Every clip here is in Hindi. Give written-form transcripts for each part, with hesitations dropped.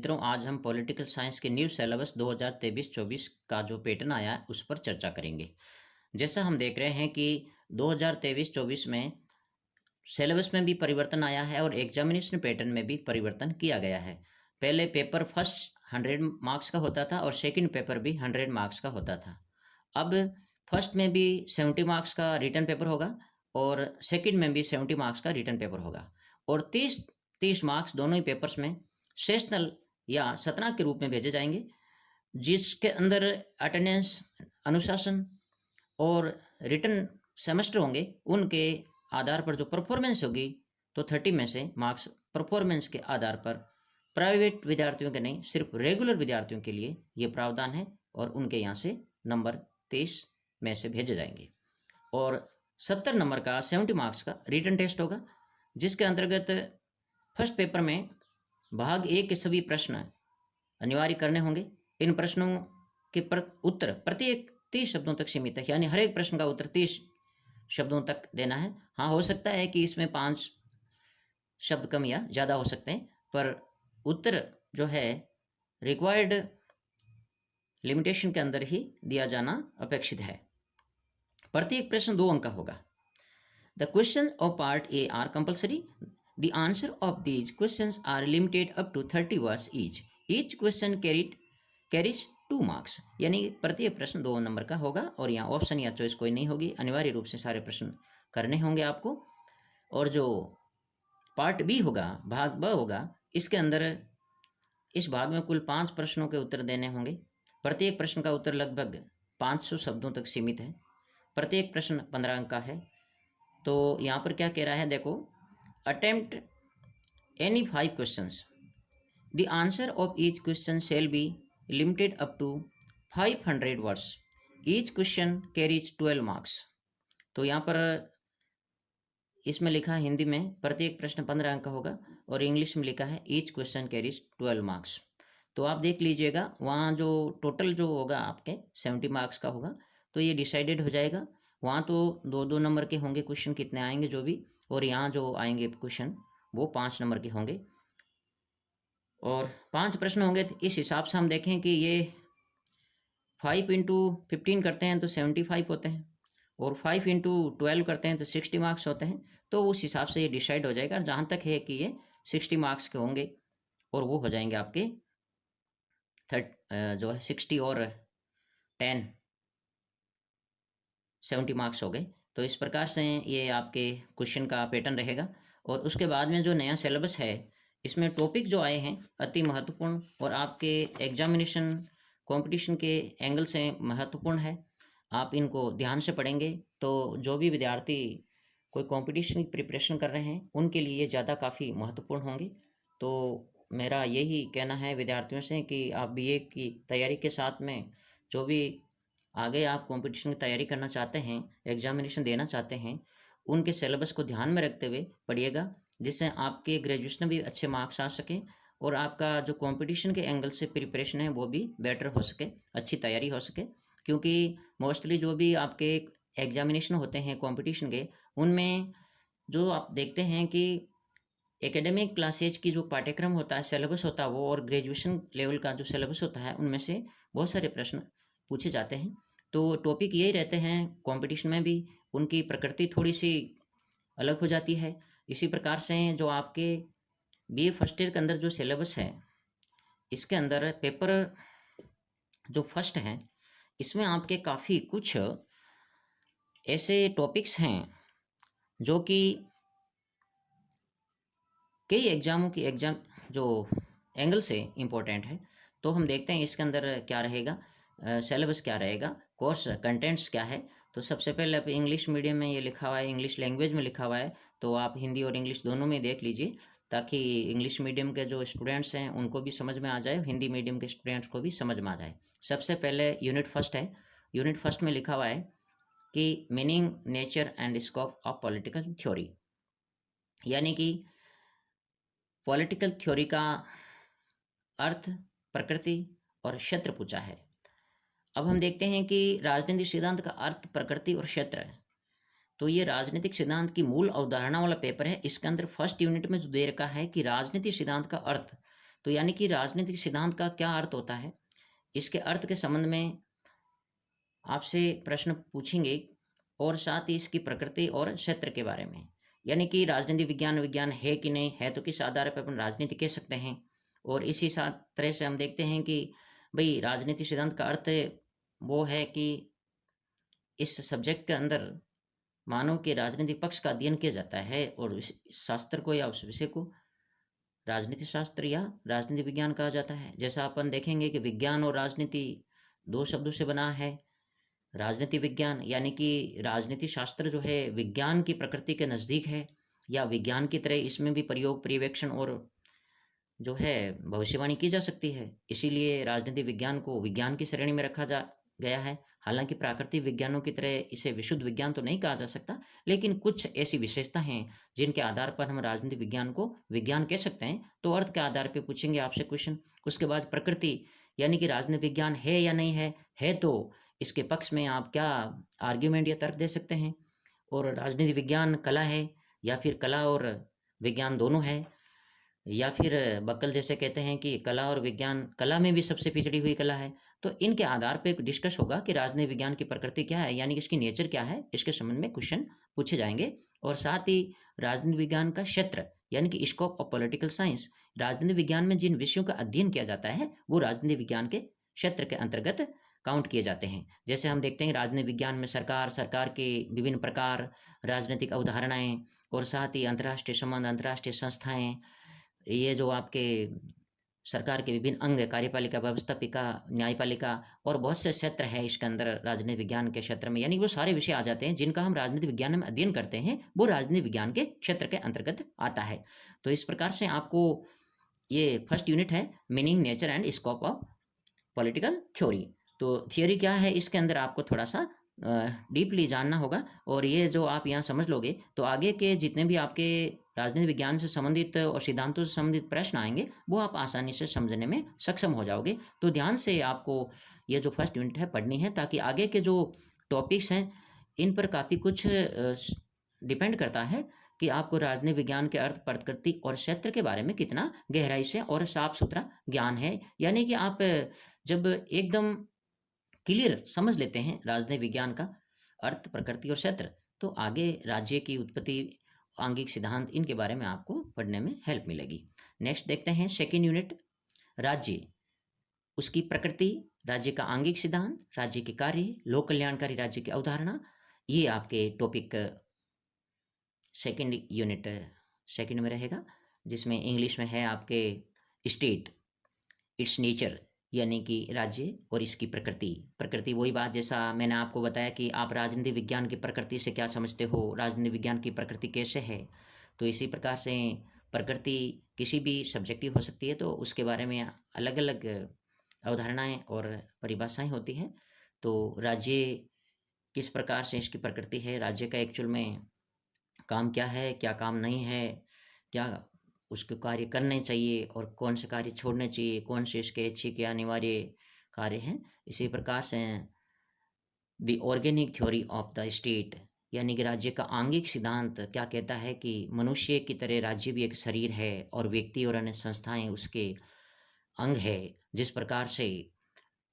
मित्रों, आज हम पॉलिटिकल साइंस के न्यू सिलेबस 2023-24 का जो पैटर्न आया है उस पर चर्चा करेंगे। जैसा हम देख रहे हैं कि 2023-24 में सिलेबस में भी परिवर्तन आया है और एग्जामिनेशन पैटर्न में भी परिवर्तन किया गया है। पहले पेपर फर्स्ट 100 मार्क्स का होता था और सेकंड पेपर भी 100 मार्क्स का होता था। अब फर्स्ट में भी 70 मार्क्स का रिटन पेपर होगा और सेकंड में भी 70 मार्क्स का रिटन पेपर होगा और 30 मार्क्स दोनों ही पेपर्स में सेशनल या सतना के रूप में भेजे जाएंगे, जिसके अंदर अटेंडेंस, अनुशासन और रिटन सेमेस्टर होंगे। उनके आधार पर जो परफॉर्मेंस होगी तो 30 में से मार्क्स परफॉर्मेंस के आधार पर प्राइवेट विद्यार्थियों के नहीं, सिर्फ रेगुलर विद्यार्थियों के लिए ये प्रावधान है और उनके यहाँ से नंबर 23 में से भेजे जाएंगे और 70 नंबर का 70 मार्क्स का रिटन टेस्ट होगा, जिसके अंतर्गत फर्स्ट पेपर में भाग ए के सभी प्रश्न अनिवार्य करने होंगे। इन प्रश्नों के उत्तर प्रत्येक 30 शब्दों तक सीमित है, यानी हर एक प्रश्न का उत्तर 30 शब्दों तक देना है। हाँ, हो सकता है कि इसमें 5 शब्द कम या ज़्यादा हो सकते हैं, पर उत्तर जो है रिक्वायर्ड लिमिटेशन के अंदर ही दिया जाना अपेक्षित है। प्रत्येक प्रश्न 2 अंक का होगा। The question of part A are compulsory. The answer of these questions are limited up to 30 words each. Each question carries 2 marks, यानी प्रत्येक प्रश्न 2 नंबर का होगा और यहाँ ऑप्शन या चॉइस कोई नहीं होगी। अनिवार्य रूप से सारे प्रश्न करने होंगे आपको। और जो पार्ट बी होगा, भाग ब होगा, इसके अंदर इस भाग में कुल 5 प्रश्नों के उत्तर देने होंगे। प्रत्येक प्रश्न का उत्तर लगभग 500 शब्दों तक सीमित है। प्रत्येक प्रश्न 15 अंक का है। तो यहाँ पर क्या कह रहा है, देखो, attempt any 5 questions. The answer of each question shall be limited up to 500 words. Each question carries 12 marks. तो यहाँ पर इसमें लिखा है हिंदी में प्रत्येक प्रश्न 15 अंक का होगा और इंग्लिश में लिखा है ईच क्वेश्चन कैरीज 12 मार्क्स। तो आप देख लीजिएगा, वहाँ जो टोटल जो होगा आपके 70 मार्क्स का होगा, तो ये डिसाइडेड हो जाएगा। वहाँ तो 2-2 नंबर के होंगे क्वेश्चन, कितने आएंगे जो भी, और यहाँ जो आएंगे क्वेश्चन वो 5 नंबर के होंगे और 5 प्रश्न होंगे। तो इस हिसाब से हम देखें कि ये 5 इंटू 15 करते हैं तो 75 होते हैं और 5 इंटू 12 करते हैं तो 60 मार्क्स होते हैं। तो उस हिसाब से ये डिसाइड हो जाएगा। जहाँ तक है कि ये 60 मार्क्स के होंगे और वो हो जाएंगे आपके जो है 60 और 10 70 मार्क्स हो गए। तो इस प्रकार से ये आपके क्वेश्चन का पैटर्न रहेगा। और उसके बाद में जो नया सिलेबस है, इसमें टॉपिक जो आए हैं अति महत्वपूर्ण और आपके एग्जामिनेशन कंपटीशन के एंगल से महत्वपूर्ण है। आप इनको ध्यान से पढ़ेंगे तो जो भी विद्यार्थी कोई कंपटीशन की प्रिपरेशन कर रहे हैं उनके लिए ज़्यादा काफ़ी महत्वपूर्ण होंगे। तो मेरा यही कहना है विद्यार्थियों से कि आप बीए की तैयारी के साथ में जो भी आगे आप कंपटीशन की तैयारी करना चाहते हैं, एग्जामिनेशन देना चाहते हैं, उनके सिलेबस को ध्यान में रखते हुए पढ़िएगा, जिससे आपके ग्रेजुएशन में भी अच्छे मार्क्स आ सके और आपका जो कंपटीशन के एंगल से प्रिपरेशन है वो भी बेटर हो सके, अच्छी तैयारी हो सके। क्योंकि मोस्टली जो भी आपके एग्जामिनेशन होते हैं कंपटीशन के, उनमें जो आप देखते हैं कि एकेडमिक क्लासेज की जो पाठ्यक्रम होता है, सिलेबस होता है वो, और ग्रेजुएशन लेवल का जो सिलेबस होता है, उनमें से बहुत सारे प्रश्न पूछे जाते हैं। तो टॉपिक यही रहते हैं कंपटीशन में भी, उनकी प्रकृति थोड़ी सी अलग हो जाती है। इसी प्रकार से जो आपके बीए फर्स्ट ईयर के अंदर जो सिलेबस है, इसके अंदर पेपर जो फर्स्ट है, इसमें आपके काफ़ी कुछ ऐसे टॉपिक्स हैं जो कि कई एग्जामों की एग्जाम जो एंगल से इम्पोर्टेंट है। तो हम देखते हैं इसके अंदर क्या रहेगा, सिलेबस क्या रहेगा, कोर्स कंटेंट्स क्या है। तो सबसे पहले आप इंग्लिश मीडियम में ये लिखा हुआ है, इंग्लिश लैंग्वेज में लिखा हुआ है, तो आप हिंदी और इंग्लिश दोनों में देख लीजिए, ताकि इंग्लिश मीडियम के जो स्टूडेंट्स हैं उनको भी समझ में आ जाए, हिंदी मीडियम के स्टूडेंट्स को भी समझ में आ जाए। सबसे पहले यूनिट फर्स्ट है। यूनिट फर्स्ट में लिखा हुआ है कि meaning, nature and scope of political theory, यानी कि पॉलिटिकल थ्योरी का अर्थ, प्रकृति और क्षेत्र पूछा है। अब हम देखते हैं कि राजनीतिक सिद्धांत का अर्थ, प्रकृति और क्षेत्र है। तो ये राजनीतिक सिद्धांत की मूल अवधारणा वाला पेपर है। इसके अंदर फर्स्ट यूनिट में जो दे रखा है कि राजनीतिक सिद्धांत का अर्थ, तो यानी कि राजनीतिक सिद्धांत का क्या अर्थ होता है, इसके अर्थ के संबंध में आपसे प्रश्न पूछेंगे और साथ ही इसकी प्रकृति और क्षेत्र के बारे में। यानी कि राजनीति विज्ञान विज्ञान है कि नहीं है, तो किस आधार पर अपन राजनीति कह सकते हैं। और इसी साथ तरह से हम देखते हैं कि भाई राजनीति सिद्धांत का अर्थ वो है कि इस सब्जेक्ट के अंदर मानव के राजनीतिक पक्ष का अध्ययन किया जाता है और इस शास्त्र को या उस विषय को राजनीति शास्त्र या राजनीति विज्ञान कहा जाता है। जैसा अपन देखेंगे कि विज्ञान और राजनीति दो शब्दों से बना है। राजनीति विज्ञान यानी कि राजनीति शास्त्र जो है विज्ञान की प्रकृति के नज़दीक है, या विज्ञान की तरह इसमें भी प्रयोग पर्यवेक्षण और जो है भविष्यवाणी की जा सकती है। इसीलिए राजनीति विज्ञान को विज्ञान की श्रेणी में रखा जा गया है। हालांकि प्राकृतिक विज्ञानों की तरह इसे विशुद्ध विज्ञान तो नहीं कहा जा सकता, लेकिन कुछ ऐसी विशेषता हैं जिनके आधार पर हम राजनीति विज्ञान को विज्ञान कह सकते हैं। तो अर्थ के आधार पर पूछेंगे आपसे क्वेश्चन। उसके बाद प्रकृति यानी कि राजनीति विज्ञान है या नहीं है तो इसके पक्ष में आप क्या आर्ग्यूमेंट या तर्क दे सकते हैं। और राजनीति विज्ञान कला है या फिर कला और विज्ञान दोनों है, या फिर बक्कल जैसे कहते हैं कि कला और विज्ञान कला में भी सबसे पिछड़ी हुई कला है। तो इनके आधार पे डिस्कस होगा कि राजनीति विज्ञान की प्रकृति क्या है, यानी कि इसकी नेचर क्या है, इसके संबंध में क्वेश्चन पूछे जाएंगे। और साथ ही राजनीति विज्ञान का क्षेत्र यानी कि स्कोप ऑफ पॉलिटिकल साइंस, राजनीति विज्ञान में जिन विषयों का अध्ययन किया जाता है वो राजनीति विज्ञान के क्षेत्र के अंतर्गत काउंट किए जाते हैं। जैसे हम देखते हैं राजनीति विज्ञान में सरकार के विभिन्न प्रकार, राजनीतिक अवधारणाएं और साथ ही अंतर्राष्ट्रीय संबंध, अंतर्राष्ट्रीय संस्थाएं, ये जो आपके सरकार के विभिन्न अंग, कार्यपालिका, व्यवस्थापिका, न्यायपालिका और बहुत से क्षेत्र है इसके अंदर राजनीति विज्ञान के क्षेत्र में, यानी वो सारे विषय आ जाते हैं जिनका हम राजनीति विज्ञान में अध्ययन करते हैं, वो राजनीति विज्ञान के क्षेत्र के अंतर्गत आता है। तो इस प्रकार से आपको ये फर्स्ट यूनिट है meaning, nature and scope of political theory. तो थियोरी क्या है इसके अंदर आपको थोड़ा सा डीपली जानना होगा, और ये जो आप यहाँ समझ लोगे तो आगे के जितने भी आपके राजनीति विज्ञान से संबंधित और सिद्धांतों से संबंधित प्रश्न आएंगे वो आप आसानी से समझने में सक्षम हो जाओगे। तो ध्यान से आपको ये जो फर्स्ट यूनिट है पढ़नी है, ताकि आगे के जो टॉपिक्स हैं इन पर काफ़ी कुछ डिपेंड करता है कि आपको राजनीति विज्ञान के अर्थ, प्रकृति और क्षेत्र के बारे में कितना गहराई से और साफ सुथरा ज्ञान है। यानी कि आप जब एकदम क्लियर समझ लेते हैं राजनीति विज्ञान का अर्थ, प्रकृति और क्षेत्र, तो आगे राज्य की उत्पत्ति, आंगिक सिद्धांत, इनके बारे में आपको पढ़ने में हेल्प मिलेगी। नेक्स्ट देखते हैं सेकेंड यूनिट, राज्य, उसकी प्रकृति, राज्य का आंगिक सिद्धांत, राज्य के कार्य, लोक कल्याणकारी राज्य की अवधारणा। ये आपके टॉपिक सेकेंड यूनिट सेकेंड में रहेगा, जिसमें इंग्लिश में है आपके स्टेट, इट्स नेचर, यानी कि राज्य और इसकी प्रकृति। प्रकृति वही बात जैसा मैंने आपको बताया कि आप राजनीति विज्ञान की प्रकृति से क्या समझते हो, राजनीति विज्ञान की प्रकृति कैसे है। तो इसी प्रकार से प्रकृति किसी भी सब्जेक्टिव हो सकती है, तो उसके बारे में अलग अलग अवधारणाएं और परिभाषाएं होती हैं। तो राज्य किस प्रकार से इसकी प्रकृति है, राज्य का एक्चुअल में काम क्या है, क्या काम नहीं है, क्या उसके कार्य करने चाहिए और कौन से कार्य छोड़ने चाहिए, कौन से इसके ऐच्छिक या अनिवार्य कार्य हैं। इसी प्रकार से the organic theory of the state, यानी कि राज्य का आंगिक सिद्धांत क्या कहता है कि मनुष्य की तरह राज्य भी एक शरीर है और व्यक्ति और अन्य संस्थाएं उसके अंग है। जिस प्रकार से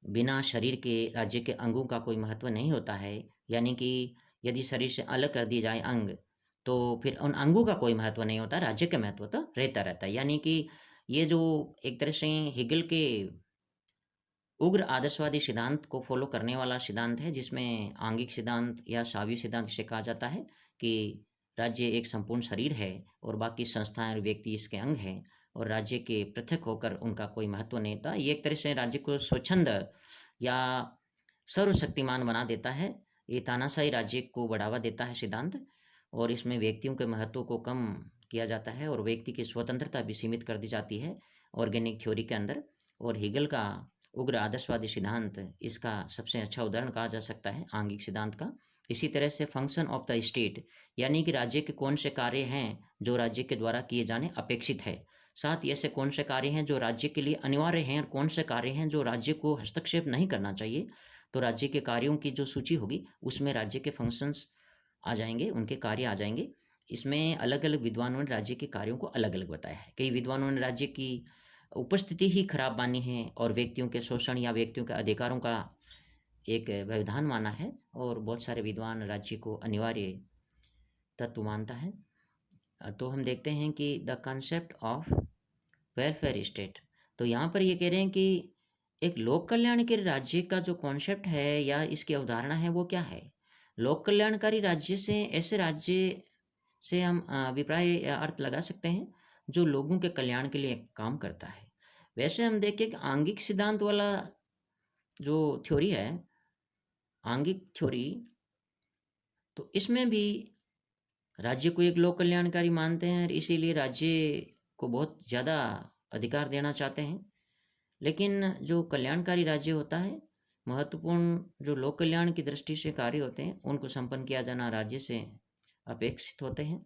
बिना शरीर के राज्य के अंगों का कोई महत्व नहीं होता है, यानी कि यदि शरीर से अलग कर दिए जाए अंग तो फिर उन अंगों का कोई महत्व नहीं होता, राज्य का महत्व तो रहता रहता है। यानी कि ये जो एक तरह से हेगल के उग्र आदर्शवादी सिद्धांत को फॉलो करने वाला सिद्धांत है, जिसमें आंगिक सिद्धांत या सावी सिद्धांत इसे कहा जाता है कि राज्य एक संपूर्ण शरीर है और बाकी संस्थाएं और व्यक्ति इसके अंग हैं, और राज्य के पृथक होकर उनका कोई महत्व नहीं था। ये एक तरह से राज्य को स्वच्छंद या सर्वशक्तिमान बना देता है। ये तानाशाही राज्य को बढ़ावा देता है सिद्धांत, और इसमें व्यक्तियों के महत्व को कम किया जाता है और व्यक्ति की स्वतंत्रता भी सीमित कर दी जाती है ऑर्गेनिक थ्योरी के अंदर। और हेगल का उग्र आदर्शवादी सिद्धांत इसका सबसे अच्छा उदाहरण कहा जा सकता है आंगिक सिद्धांत का। इसी तरह से फंक्शन ऑफ द स्टेट, यानी कि राज्य के कौन से कार्य हैं जो राज्य के द्वारा किए जाने अपेक्षित है, साथ ही ऐसे कौन से कार्य हैं जो राज्य के लिए अनिवार्य हैं और कौन से कार्य हैं जो राज्य को हस्तक्षेप नहीं करना चाहिए। तो राज्य के कार्यों की जो सूची होगी उसमें राज्य के फंक्शंस आ जाएंगे, उनके कार्य आ जाएंगे। इसमें अलग अलग विद्वानों ने राज्य के कार्यों को अलग अलग बताया है। कई विद्वानों ने राज्य की उपस्थिति ही खराब मानी है और व्यक्तियों के शोषण या व्यक्तियों के अधिकारों का एक व्यवधान माना है और बहुत सारे विद्वान राज्य को अनिवार्य तत्व मानता है। तो हम देखते हैं कि the concept of welfare state, तो यहाँ पर ये कह रहे हैं कि एक लोक कल्याण के राज्य का जो कॉन्सेप्ट है या इसकी अवधारणा है वो क्या है। लोक कल्याणकारी राज्य से ऐसे राज्य से हम अभिप्राय या अर्थ लगा सकते हैं जो लोगों के कल्याण के लिए काम करता है। वैसे हम देखें कि आंगिक सिद्धांत वाला जो थ्योरी है, आंगिक थ्योरी, तो इसमें भी राज्य को एक लोक कल्याणकारी मानते हैं और इसीलिए राज्य को बहुत ज़्यादा अधिकार देना चाहते हैं। लेकिन जो कल्याणकारी राज्य होता है, महत्वपूर्ण जो लोक कल्याण की दृष्टि से कार्य होते हैं उनको संपन्न किया जाना राज्य से अपेक्षित होते हैं।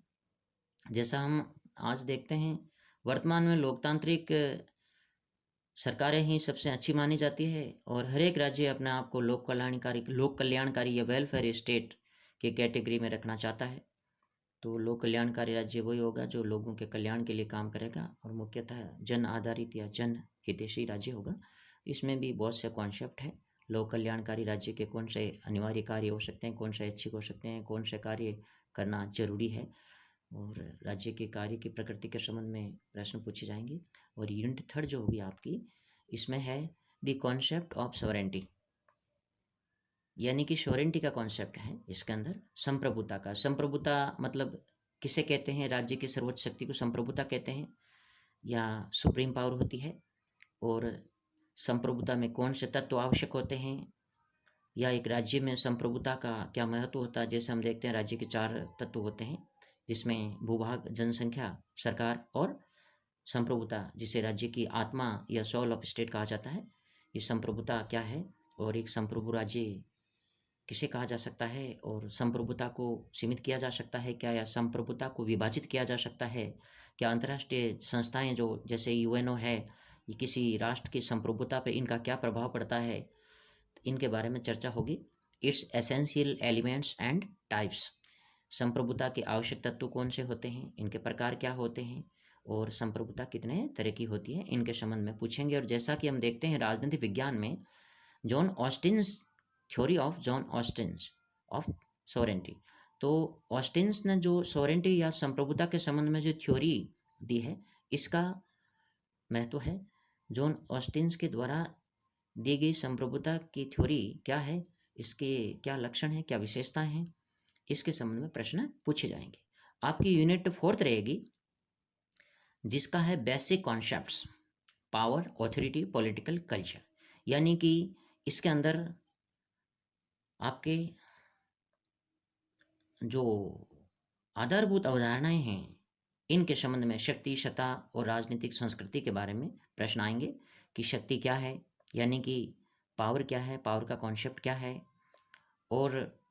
जैसा हम आज देखते हैं, वर्तमान में लोकतांत्रिक सरकारें ही सबसे अच्छी मानी जाती है और हर एक राज्य अपने आप को लोक कल्याणकारी या वेलफेयर स्टेट की कैटेगरी में रखना चाहता है। तो लोक कल्याणकारी राज्य वही होगा जो लोगों के कल्याण के लिए काम करेगा और मुख्यतः जन आधारित या जन हितैषी राज्य होगा। इसमें भी बहुत से कॉन्सेप्ट हैं। लोक कल्याणकारी राज्य के कौन से अनिवार्य कार्य हो सकते हैं, कौन से ऐच्छिक हो सकते हैं, कौन से कार्य करना जरूरी है और राज्य के कार्य की प्रकृति के संबंध में प्रश्न पूछे जाएंगे। और यूनिट थर्ड जो होगी आपकी, इसमें है द कॉन्सेप्ट ऑफ सॉवरेंटी, यानी कि सॉवरेंटी का कॉन्सेप्ट है इसके अंदर संप्रभुता का। संप्रभुता मतलब किसे कहते हैं, राज्य की सर्वोच्च शक्ति को संप्रभुता कहते हैं या सुप्रीम पावर होती है। और संप्रभुता में कौन से तत्व आवश्यक होते हैं या एक राज्य में संप्रभुता का क्या महत्व होता है। जैसे हम देखते हैं राज्य के 4 तत्व होते हैं जिसमें भूभाग, जनसंख्या, सरकार और संप्रभुता, जिसे राज्य की आत्मा या सोल ऑफ स्टेट कहा जाता है। ये संप्रभुता क्या है और एक संप्रभु राज्य किसे कहा जा सकता है और संप्रभुता को सीमित किया जा सकता है क्या, या संप्रभुता को विभाजित किया जा सकता है क्या। अंतर्राष्ट्रीय संस्थाएं जो जैसे यूएनओ है, ये किसी राष्ट्र की संप्रभुता पे इनका क्या प्रभाव पड़ता है, इनके बारे में चर्चा होगी। It's essential elements and types, संप्रभुता के आवश्यक तत्व कौन से होते हैं, इनके प्रकार क्या होते हैं और संप्रभुता कितने तरह की होती है, इनके संबंध में पूछेंगे। और जैसा कि हम देखते हैं राजनीति विज्ञान में John Austen's theory of John Austen's of sovereignty, तो ऑस्टिन्स ने जो सॉवरेंटी या संप्रभुता के संबंध में जो थ्योरी दी है, इसका महत्व है। जॉन ऑस्टिन्स के द्वारा दी गई संप्रभुता की थ्योरी क्या है, इसके क्या लक्षण हैं, क्या विशेषताएं हैं, इसके संबंध में प्रश्न पूछे जाएंगे। आपकी यूनिट 4 रहेगी जिसका है basic concepts, power, authority, political culture, यानी कि इसके अंदर आपके जो आधारभूत अवधारणाएं हैं इनके संबंध में शक्ति, सत्ता और राजनीतिक संस्कृति के बारे में प्रश्न आएंगे कि शक्ति क्या है, यानी कि पावर क्या है, पावर का कॉन्सेप्ट क्या है, और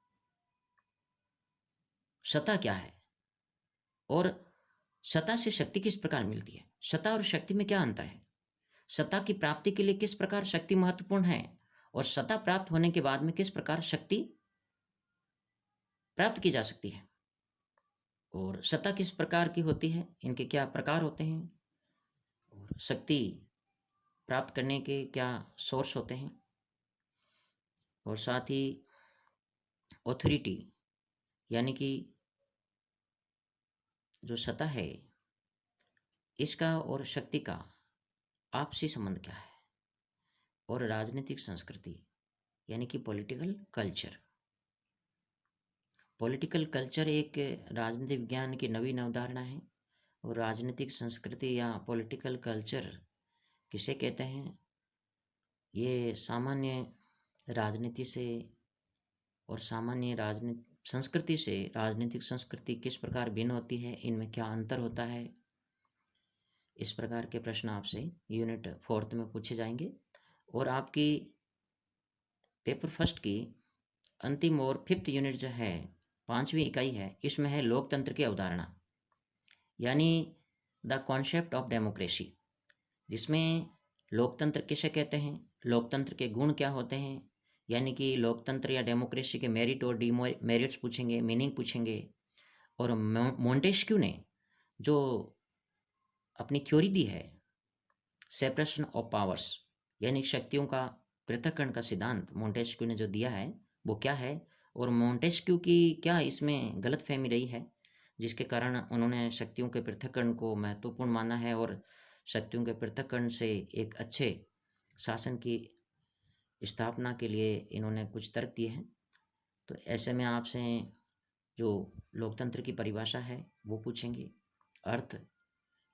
सत्ता क्या है, और सत्ता से शक्ति किस प्रकार मिलती है, सत्ता और शक्ति में क्या अंतर है, सत्ता की प्राप्ति के लिए किस प्रकार शक्ति महत्वपूर्ण है और सत्ता प्राप्त होने के बाद में किस प्रकार शक्ति प्राप्त की जा सकती है, और सत्ता किस प्रकार की होती है, इनके क्या प्रकार होते हैं, और शक्ति प्राप्त करने के क्या सोर्स होते हैं, और साथ ही ऑथोरिटी यानी कि जो सत्ता है इसका और शक्ति का आपसी संबंध क्या है, और राजनीतिक संस्कृति यानी कि पॉलिटिकल कल्चर। पॉलिटिकल कल्चर एक राजनीतिक विज्ञान की नवीन अवधारणा है और राजनीतिक संस्कृति या पॉलिटिकल कल्चर किसे कहते हैं, ये सामान्य राजनीति से और सामान्य राजनीति संस्कृति से राजनीतिक संस्कृति किस प्रकार भिन्न होती है, इनमें क्या अंतर होता है, इस प्रकार के प्रश्न आपसे यूनिट 4 में पूछे जाएंगे। और आपकी पेपर फर्स्ट की अंतिम और 5th यूनिट जो है, 5वीं इकाई है, इसमें है लोकतंत्र की अवधारणा यानी द कॉन्सेप्ट ऑफ डेमोक्रेसी, जिसमें लोकतंत्र किसे कहते हैं, लोकतंत्र के गुण क्या होते हैं, यानी कि लोकतंत्र या डेमोक्रेसी के मेरिट और डीमेरिट्स पूछेंगे, मीनिंग पूछेंगे। और मोंटेस्क्यू ने जो अपनी थ्योरी दी है सेपरेशन ऑफ पावर्स यानी शक्तियों का पृथक्करण का सिद्धांत मोंटेस्क्यू ने जो दिया है वो क्या है, और मोंटेस्क्यू की क्या इसमें गलतफहमी रही है जिसके कारण उन्होंने शक्तियों के पृथक्करण को महत्वपूर्ण माना है और शक्तियों के पृथक्करण से एक अच्छे शासन की स्थापना के लिए इन्होंने कुछ तर्क दिए हैं। तो ऐसे में आपसे जो लोकतंत्र की परिभाषा है वो पूछेंगे। अर्थ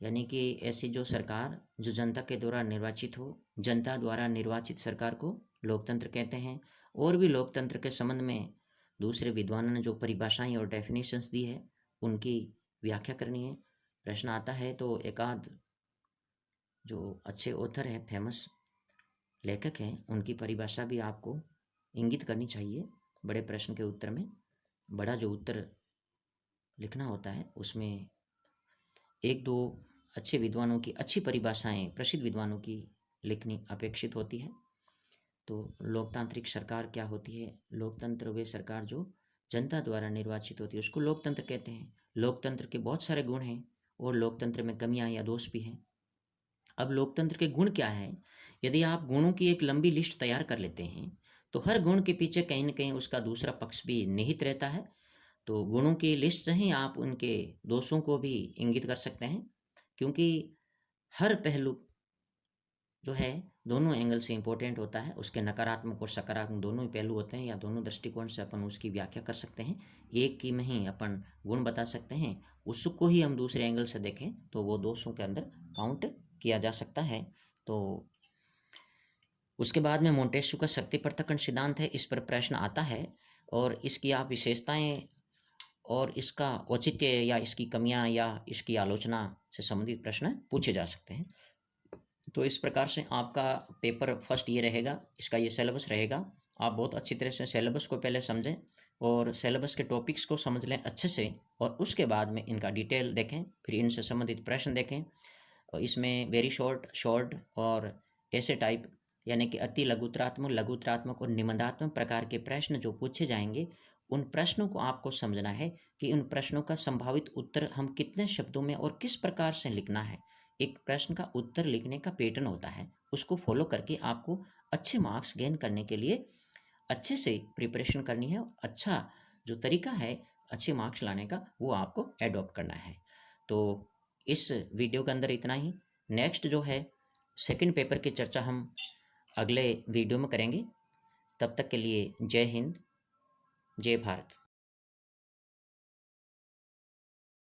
यानी कि ऐसी जो सरकार जो जनता के द्वारा निर्वाचित हो, जनता द्वारा निर्वाचित सरकार को लोकतंत्र कहते हैं। और भी लोकतंत्र के संबंध में दूसरे विद्वानों ने जो परिभाषाएं और डेफिनेशंस दी है उनकी व्याख्या करनी है। प्रश्न आता है तो एक आध जो अच्छे ऑथर हैं, फेमस लेखक हैं, उनकी परिभाषा भी आपको इंगित करनी चाहिए। बड़े प्रश्न के उत्तर में बड़ा जो उत्तर लिखना होता है उसमें एक दो अच्छे विद्वानों की अच्छी परिभाषाएं, प्रसिद्ध विद्वानों की लिखनी अपेक्षित होती है। तो लोकतांत्रिक सरकार क्या होती है? लोकतंत्र वे सरकार जो जनता द्वारा निर्वाचित होती है उसको लोकतंत्र कहते हैं। लोकतंत्र के बहुत सारे गुण हैं और लोकतंत्र में कमियां या दोष भी हैं। अब लोकतंत्र के गुण क्या है? यदि आप गुणों की एक लंबी लिस्ट तैयार कर लेते हैं तो हर गुण के पीछे कहीं न कहीं उसका दूसरा पक्ष भी निहित रहता है। तो गुणों की लिस्ट से ही आप उनके दोषों को भी इंगित कर सकते हैं, क्योंकि हर पहलू जो है दोनों एंगल से इम्पोर्टेंट होता है। उसके नकारात्मक और सकारात्मक दोनों ही पहलू होते हैं, या दोनों दृष्टिकोण से अपन उसकी व्याख्या कर सकते हैं। एक की में ही अपन गुण बता सकते हैं, उसको ही हम दूसरे एंगल से देखें तो वो दोषों के अंदर काउंट किया जा सकता है। तो उसके बाद में मोंटेस्क्यू का शक्ति पृथक्करण सिद्धांत है, इस पर प्रश्न आता है और इसकी आप विशेषताएं और इसका औचित्य या इसकी कमियां या इसकी आलोचना से संबंधित प्रश्न पूछे जा सकते हैं। तो इस प्रकार से आपका पेपर फर्स्ट ये रहेगा, इसका ये सिलेबस रहेगा। आप बहुत अच्छी तरह से सिलेबस को पहले समझें और सिलेबस के टॉपिक्स को समझ लें अच्छे से, और उसके बाद में इनका डिटेल देखें, फिर इनसे संबंधित प्रश्न देखें। और इसमें वेरी शॉर्ट, शॉर्ट और ऐसे टाइप यानी कि अति लघुतरात्मक, लघुतरात्मक और निबंधात्मक प्रकार के प्रश्न जो पूछे जाएंगे, उन प्रश्नों को आपको समझना है कि उन प्रश्नों का संभावित उत्तर हम कितने शब्दों में और किस प्रकार से लिखना है। एक प्रश्न का उत्तर लिखने का पैटर्न होता है, उसको फॉलो करके आपको अच्छे मार्क्स गेन करने के लिए अच्छे से प्रिपरेशन करनी है। अच्छा जो तरीका है अच्छे मार्क्स लाने का वो आपको एडॉप्ट करना है। तो इस वीडियो के अंदर इतना ही। नेक्स्ट जो है सेकंड पेपर की चर्चा हम अगले वीडियो में करेंगे। तब तक के लिए जय हिंद, जय भारत।